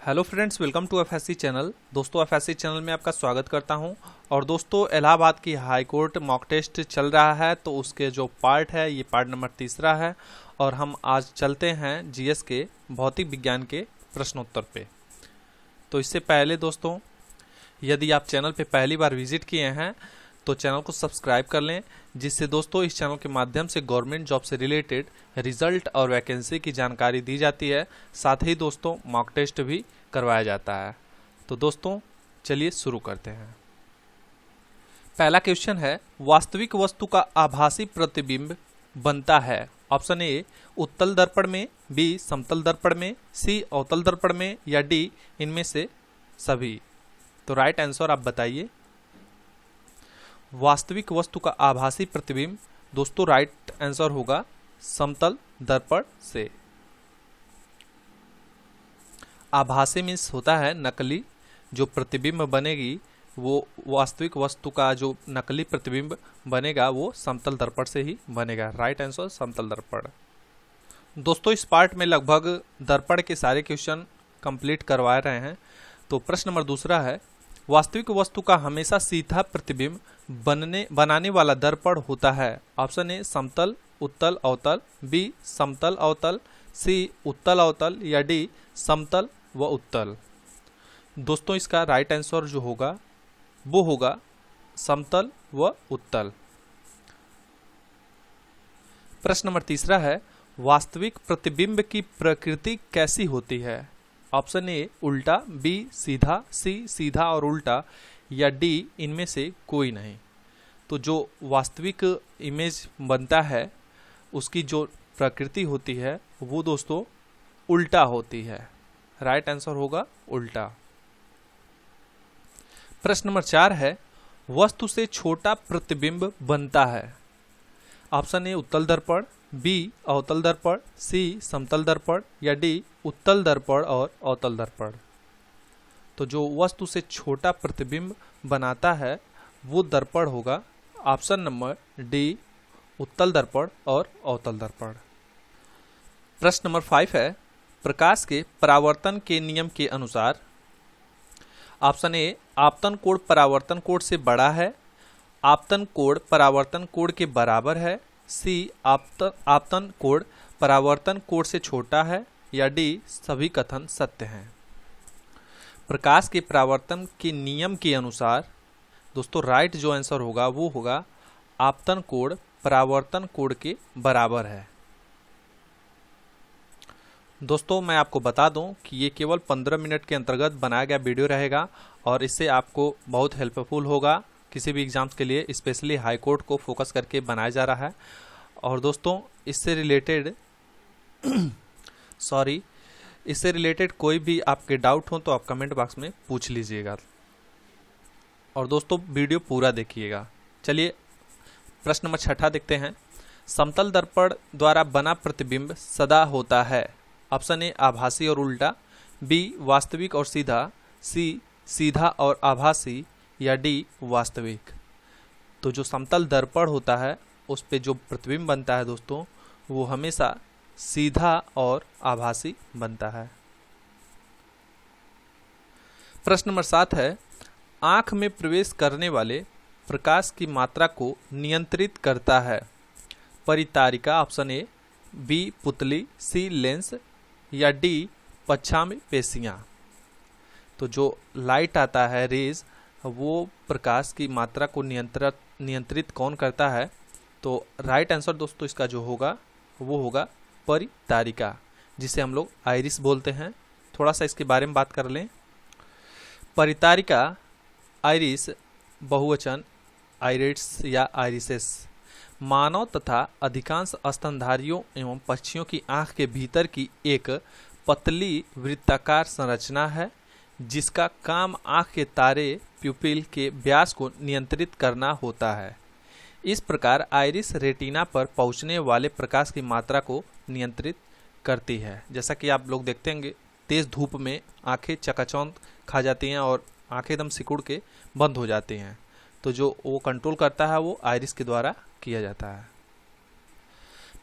Hello friends, welcome to FSC channel. दोस्तों, FSC channel में आपका स्वागत करता हूं। और दोस्तों, इलाहाबाद की हाई कोर्ट मॉक टेस्ट चल रहा है, तो उसके जो पार्ट है ये पार्ट नंबर 3 है। और हम आज चलते हैं जीएस के भौतिक विज्ञान के प्रश्नोत्तर पे। तो इससे पहले दोस्तों, यदि आप चैनल पे पहली बार विजिट किए हैं तो चैनल को सब्सक्राइब कर लें, जिससे दोस्तों इस चैनल के माध्यम से गवर्नमेंट जॉब से रिलेटेड रिजल्ट और वैकेंसी की जानकारी दी जाती है। साथ ही दोस्तों मॉक टेस्ट भी करवाया जाता है। तो दोस्तों चलिए शुरू करते हैं। पहला क्वेश्चन है, वास्तविक वस्तु का आभासी प्रतिबिंब बनता है। ऑप्शन ए उत्तल दर्पण में, बी समतल दर्पण में, सी अवतल दर्पण में, या डी इनमें से सभी। तो राइट आंसर आप बताइए। वास्तविक वस्तु का आभासी प्रतिबिंब दोस्तों राइट आंसर होगा समतल दर्पण से। आभासी मीन्स होता है नकली, जो प्रतिबिंब बनेगी वो वास्तविक वस्तु का जो नकली प्रतिबिंब बनेगा वो समतल दर्पण से ही बनेगा। राइट आंसर समतल दर्पण। दोस्तों इस पार्ट में लगभग दर्पण के सारे क्वेश्चन कंप्लीट करवा रहे हैं। तो प्रश्न नंबर 2 है, वास्तविक वस्तु का हमेशा सीधा प्रतिबिंब बनाने वाला दर्पण होता है। ऑप्शन ए समतल उत्तल अवतल, बी समतल अवतल, सी उत्तल अवतल, या डी समतल व उत्तल। दोस्तों इसका राइट आंसर जो होगा वो होगा समतल व उत्तल। प्रश्न नंबर 3 है, वास्तविक प्रतिबिंब की प्रकृति कैसी होती है। ऑप्शन ए उल्टा, बी सीधा, सी सीधा और उल्टा, या डी इनमें से कोई नहीं। तो जो वास्तविक इमेज बनता है उसकी जो प्रकृति होती है वो दोस्तों उल्टा होती है। राइट आंसर होगा उल्टा। प्रश्न नंबर 4 है, वस्तु से छोटा प्रतिबिंब बनता है। ऑप्शन ए उत्तल दर्पण, बी अवतल दर्पण, सी समतल दर्पण, या डी उत्तल दर्पण और अवतल दर्पण। तो जो वस्तु से छोटा प्रतिबिंब बनाता है वो दर्पण होगा ऑप्शन नंबर डी उत्तल दर्पण और अवतल दर्पण। प्रश्न नंबर 5 है, प्रकाश के परावर्तन के नियम के अनुसार। ऑप्शन ए आपतन कोण परावर्तन कोण से बड़ा है, आपतन कोण परावर्तन कोण के बराबर है, सी आपतन कोण परावर्तन कोण से छोटा है, या डी सभी कथन सत्य हैं। प्रकाश के परावर्तन के नियम के अनुसार दोस्तों राइट जो आंसर होगा वो होगा आपतन कोण परावर्तन कोण के बराबर है। दोस्तों मैं आपको बता दूं कि ये केवल 15 मिनट के अंतर्गत बनाया गया वीडियो रहेगा और इससे आपको बहुत हेल्पफुल होगा किसी भी एग्जाम्स के लिए, स्पेशली हाई कोर्ट को फोकस करके बनाया जा रहा है। और दोस्तों इससे रिलेटेड कोई भी आपके डाउट हो तो आप कमेंट बॉक्स में पूछ लीजिएगा। और दोस्तों वीडियो पूरा देखिएगा। चलिए प्रश्न नंबर 6 देखते हैं, समतल दर्पण द्वारा बना प्रतिबिंब सदा होता है। ऑप्शन ए आभासी और उल्टा, बी वास्तविक और सीधा, सी सीधा और आभासी, या डी वास्तविक। तो जो समतल दर्पण होता है उस पे जो प्रतिबिंब बनता है दोस्तों वो हमेशा सीधा और आभासी बनता है। प्रश्न नंबर 7 है, आंख में प्रवेश करने वाले प्रकाश की मात्रा को नियंत्रित करता है। परितारिका ऑप्शन ए, बी पुतली, सी लेंस, या डी पच्छाम पेशियां। तो जो लाइट आता है रेज वो प्रकाश की मात्रा को नियंत्रित कौन करता है। तो राइट आंसर दोस्तों इसका जो होगा वो होगा परितारिका, जिसे हम लोग आइरिस बोलते हैं। थोड़ा सा इसके बारे में बात कर लें। परितारिका आइरिस बहुवचन आइरिट्स या आइरिसेस मानव तथा अधिकांश स्तनधारियों एवं पक्षियों की आंख के भीतर की एक पतली वृत्ताकार संरचना है जिसका काम आंख के तारे प्यूपिल के व्यास को नियंत्रित करना होता है। इस प्रकार आइरिस रेटिना पर पहुंचने वाले प्रकाश की मात्रा को नियंत्रित करती है। जैसा कि आप लोग देखते होंगे तेज धूप में आंखें चकाचौंध खा जाती हैं और आंखें एकदम सिकुड़ के बंद हो जाती हैं। तो जो वो कंट्रोल करता है वो आइरिस के द्वारा किया जाता है।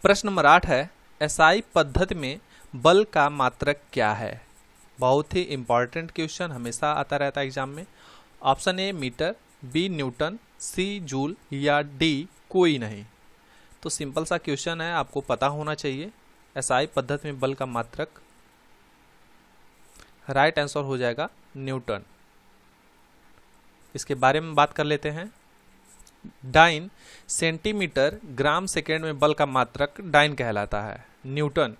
प्रश्न नंबर 8 है, एसआई पद्धति में बल का मात्रक क्या है। बहुत ही इंपॉर्टेंट क्वेश्चन, हमेशा आता रहता है एग्जाम में। Option A metre, B newton, C joule या डी कोई नहीं। तो सिंपल सा क्वेश्चन है, आपको पता होना चाहिए। एसआई पद्धति में बल का मात्रक, राइट आंसर हो जाएगा न्यूटन। इसके बारे में बात कर लेते हैं। डाइन सेंटीमीटर ग्राम सेकेंड में बल का मात्रक डाइन कहलाता है। न्यूटन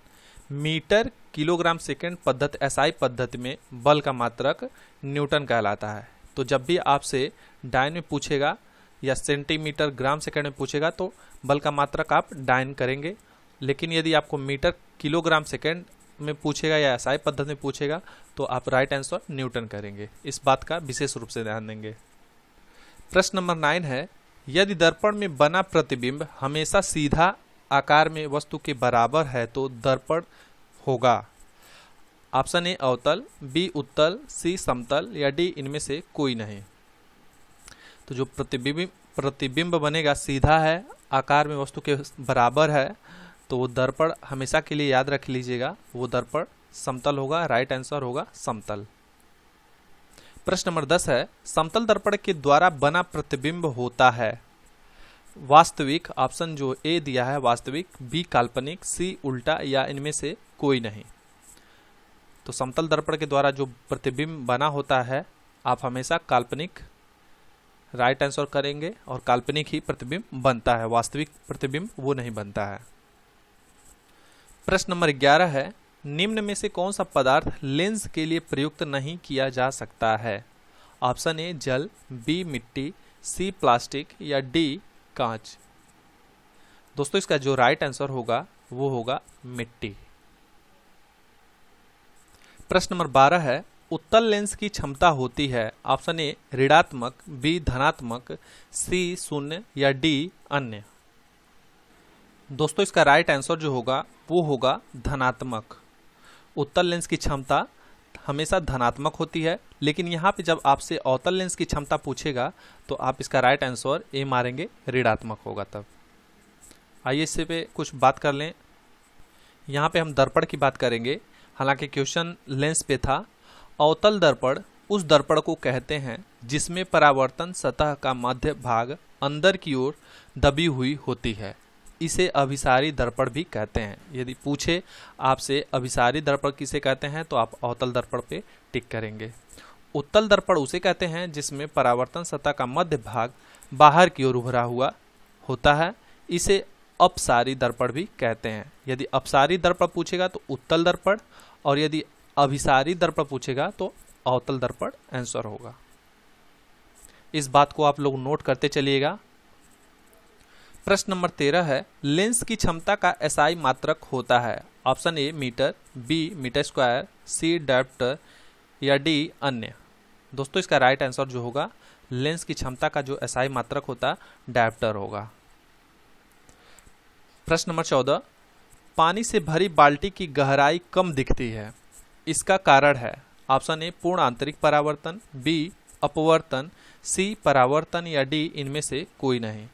मीटर किलोग्राम सेकेंड पद्धति एसआई पद्धति में बल का मात्रक न्यूटन कहलाता है। तो जब भी आपसे डाइन में पूछेगा या सेंटीमीटर ग्राम सेकेंड में पूछेगा तो बल का मात्रक आप डाइन करेंगे, लेकिन यदि आपको मीटर किलोग्राम सेकेंड में पूछेगा या एसआई पद्धति में पूछेगा तो आप राइट आंसर न्यूटन करेंगे। इस बात का विशेष रूप से ध्यान देंगे। प्रश्न नंबर 9 है, यदि दर्पण में बना प्रतिबिंब हमेशा सीधा आकार में वस्तु के बराबर है तो दर्पण होगा। ऑप्शन ए अवतल, बी उत्तल, सी समतल या डी इनमें से कोई नहीं। तो जो प्रतिबिंब बनेगा सीधा है, आकार में वस्तु के बराबर है, तो वो दर्पण हमेशा के लिए याद रख लीजिएगा, वो दर्पण समतल होगा। राइट आंसर होगा समतल। प्रश्न नंबर 10 है, समतल दर्पण के द्वारा बना प्रतिबिंब होता है वास्तविक। ऑप्शन जो ए दिया है वास्तविक, बी काल्पनिक, सी उल्टा या इनमें से कोई नहीं। तो समतल दर्पण के द्वारा जो प्रतिबिंब बना होता है आप हमेशा काल्पनिक राइट आंसर करेंगे, और काल्पनिक ही प्रतिबिंब बनता है, वास्तविक प्रतिबिंब वो नहीं बनता है। प्रश्न नंबर 11 है, निम्न में से कौन सा पदार्थ लेंस के लिए प्रयुक्त नहीं किया जा सकता है। ऑप्शन ए जल, बी मिट्टी, सी प्लास्टिक या डी कांच। दोस्तों इसका जो राइट आंसर होगा वो होगा मिट्टी। प्रश्न नंबर 12 है, उत्तल लेंस की क्षमता होती है। ऑप्शन ए ऋणात्मक, बी धनात्मक, सी शून्य या डी अन्य। दोस्तों इसका राइट आंसर जो होगा वो होगा धनात्मक। उत्तल लेंस की क्षमता हमेशा धनात्मक होती है, लेकिन यहाँ पे जब आपसे अवतल लेंस की क्षमता पूछेगा तो आप इसका राइट आंसर ए मारेंगे, ऋणात्मक होगा तब। आइए इससे पे कुछ बात कर लें। यहाँ पे हम दर्पण की बात करेंगे, हालांकि क्वेश्चन लेंस पे था। अवतल दर्पण उस दर्पण को कहते हैं जिसमें परावर्तन सतह का मध्य भाग अंदर की ओर दबी हुई होती है। इसे अभिसारी दर्पण भी कहते हैं। यदि पूछे आपसे अभिसारी दर्पण किसे कहते हैं तो आप अवतल दर्पण पे टिक करेंगे। उत्तल दर्पण उसे कहते हैं जिसमें परावर्तन सतह का मध्य भाग बाहर की ओर उभरा हुआ होता है। इसे अपसारी दर्पण भी कहते हैं। यदि अपसारी दर्पण पूछेगा तो उत्तल दर्पण, और यदि अभिसारी दर्पण पूछेगा तो अवतल दर्पण आंसर होगा। इस बात को आप लोग नोट करते चलिएगा। प्रश्न नंबर 13 है, लेंस की क्षमता का एसआई मात्रक होता है। Option A metre, B metre square, C dioptre या डी अन्य। दोस्तों इसका राइट आंसर जो होगा लेंस की क्षमता का जो एसआई मात्रक होता डायप्टर होगा। प्रश्न नंबर 14, पानी से भरी बाल्टी की गहराई कम दिखती है, इसका कारण है। ऑप्शन ए पूर्ण आंतरिक परावर्तन, बी अपवर्तन, सी परावर्तन या डी इनमें से कोई नहीं।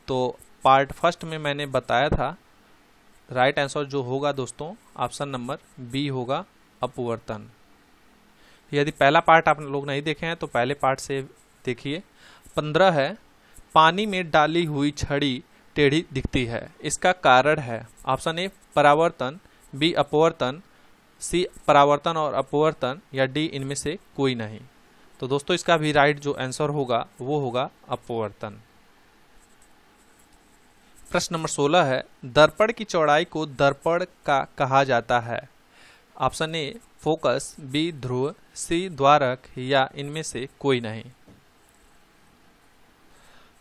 तो पार्ट फर्स्ट में मैंने बताया था, राइट आंसर जो होगा दोस्तों ऑप्शन नंबर बी होगा अपवर्तन। यदि पहला पार्ट आप लोग नहीं देखे हैं तो पहले पार्ट से देखिए। 15 है, पानी में डाली हुई छड़ी टेढ़ी दिखती है, इसका कारण है। ऑप्शन ए परावर्तन, बी अपवर्तन, सी परावर्तन और अपवर्तन या डी इनमें से कोई नहीं। तो दोस्तों इसका भी राइट जो आंसर होगा वो होगा अपवर्तन। प्रश्न नंबर 16 है, दर्पण की चौड़ाई को दर्पण का कहा जाता है। ऑप्शन ए फोकस, बी ध्रुव, सी द्वारक या इनमें से कोई नहीं।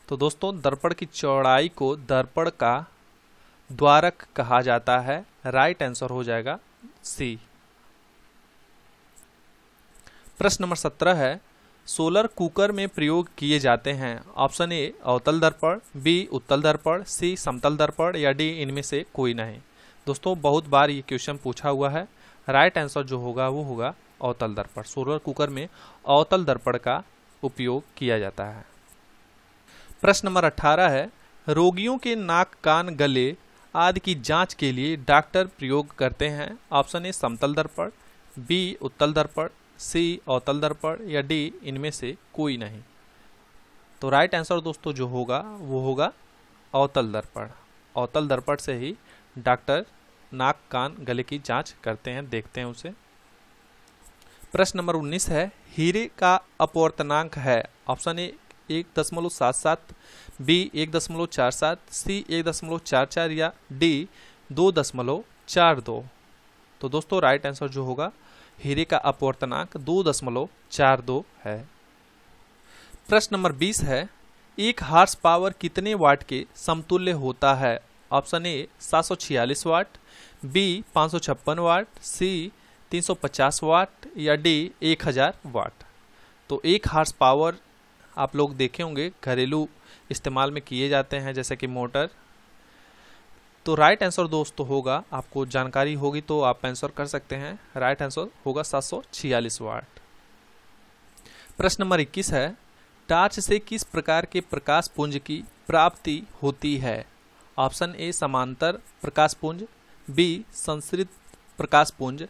तो दोस्तों दर्पण की चौड़ाई को दर्पण का द्वारक कहा जाता है। राइट आंसर हो जाएगा सी। प्रश्न नंबर 17 है, सोलर कुकर में प्रयोग किए जाते हैं। ऑप्शन ए अवतल दर्पण, बी उत्तल दर्पण, सी समतल दर्पण या डी इनमें से कोई नहीं। दोस्तों बहुत बार ये क्वेश्चन पूछा हुआ है। राइट आंसर जो होगा वो होगा अवतल दर्पण। सोलर कुकर में अवतल दर्पण का उपयोग किया जाता है। प्रश्न नंबर 18 है, रोगियों के नाक, कान, गले आदि की जांच के लिए डॉक्टर प्रयोग करते हैं। ऑप्शन ए समतल दर्पण, बी उत्तल दर्पण, सी अवतल दर्पण या डी इनमें से कोई नहीं। तो राइट आंसर दोस्तों जो होगा वो होगा अवतल दर्पण। अवतल दर्पण से ही डॉक्टर नाक कान गले की जांच करते हैं, देखते हैं उसे। प्रश्न नंबर 19 है, हीरे का अपवर्तनांक है ऑप्शन ए 1.77, बी 1.47, सी 1.44 या डी 2.42। तो दोस्तों राइट आंसर जो होगा हीरे का अपवर्तनांक 2.42 है। प्रश्न नंबर 20 है, एक हार्स पावर कितने वाट के समतुल्य होता है? ऑप्शन ए 746 वाट, बी 556 वाट, सी 350 वाट या डी 1000 वाट। तो एक हार्स पावर आप लोग देखे होंगे घरेलू इस्तेमाल में किए जाते हैं, जैसे कि मोटर। तो राइट आंसर दोस्तों होगा, आपको जानकारी होगी तो आप आंसर कर सकते हैं, राइट आंसर होगा 746 वाट। प्रश्न नंबर 21 है, टार्च से किस प्रकार के प्रकाश पुंज की प्राप्ति होती है? ऑप्शन ए समांतर प्रकाश पुंज, बी संश्रित प्रकाश पुंज,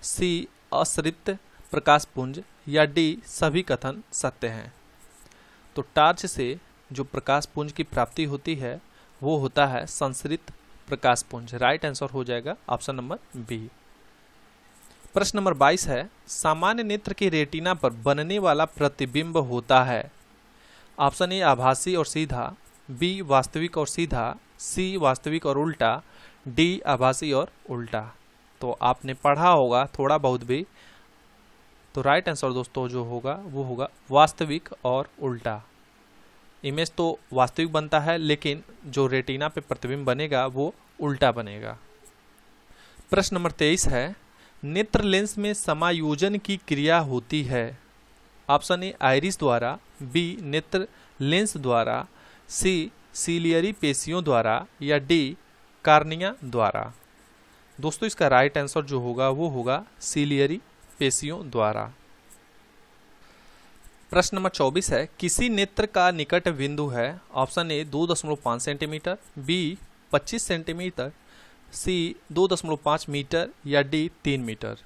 सी असरित प्रकाश पुंज या डी सभी कथन सत्य हैं। तो टार्च से जो प्रकाश पुंज की प्राप्ति होती है वो होता है संश्रित प्रकाश पुंज। राइट आंसर हो जाएगा ऑप्शन नंबर बी। प्रश्न नंबर 22 है, सामान्य नेत्र के रेटिना पर बनने वाला प्रतिबिंब होता है? ऑप्शन ए आभासी और सीधा, बी वास्तविक और सीधा, सी वास्तविक और उल्टा, डी आभासी और उल्टा। तो आपने पढ़ा होगा थोड़ा बहुत भी। तो राइट आंसर दोस्तों जो होगा वो होगा वास्तविक और उल्टा। इमेज तो वास्तविक बनता है लेकिन जो रेटिना पे प्रतिबिंब बनेगा वो उल्टा बनेगा। प्रश्न नंबर 23 है, नेत्र लेंस में समायोजन की क्रिया होती है? ऑप्शन ए आइरिस द्वारा, बी नेत्र लेंस द्वारा, सी सीलियरी पेशियों द्वारा या डी कार्निया द्वारा। दोस्तों इसका राइट आंसर जो होगा वो होगा सीलियरी पेशियों द्वारा। प्रश्न नंबर 24 है, किसी नेत्र का निकट बिंदु है? Option A 2.5 centimetre, B 25 centimetre, C 2.5 metre या डी 3 मीटर।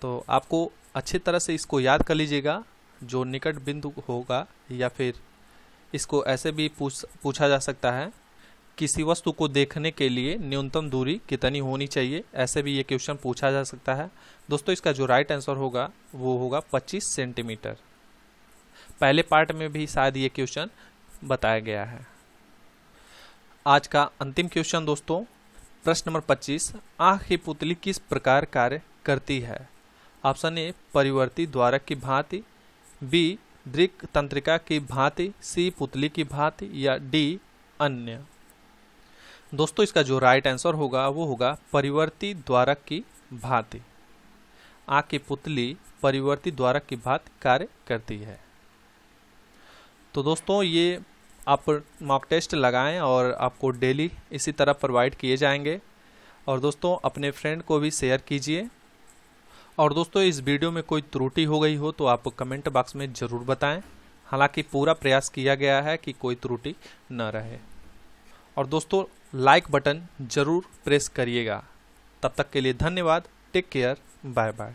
तो आपको अच्छी तरह से इसको याद कर लीजिएगा, जो निकट बिंदु होगा, या फिर इसको ऐसे भी पूछा जा सकता है, किसी वस्तु को देखने के लिए न्यूनतम दूरी कितनी होनी चाहिए, ऐसे भी ये क्वेश्चन पूछा जा सकता है। दोस्तों इसका जो राइट आंसर होगा वो होगा 25 सेंटीमीटर। पहले पार्ट में भी शायद ये क्वेश्चन बताया गया है। आज का अंतिम क्वेश्चन दोस्तों, प्रश्न नंबर 25, आँख की पुतली किस प्रकार कार्य करती है? ऑप्शन ए परिवर्ती द्वारक की भांति, बी दृक् तंत्रिका की भांति, सी पुतली की भांति या डी अन्य। दोस्तों इसका जो राइट आंसर होगा वो होगा परिवर्ती द्वारक की भांति। आँख की पुतली परिवर्ती द्वारक की भांति कार्य करती है। तो दोस्तों ये आप मॉक टेस्ट लगाएं और आपको डेली इसी तरह प्रोवाइड किए जाएंगे। और दोस्तों अपने फ्रेंड को भी शेयर कीजिए। और दोस्तों इस वीडियो में कोई त्रुटि हो गई हो तो आप कमेंट बॉक्स में ज़रूर बताएं। हालांकि पूरा प्रयास किया गया है कि कोई त्रुटि न रहे। और दोस्तों लाइक बटन ज़रूर प्रेस करिएगा। तब तक के लिए धन्यवाद। Take care, bye bye.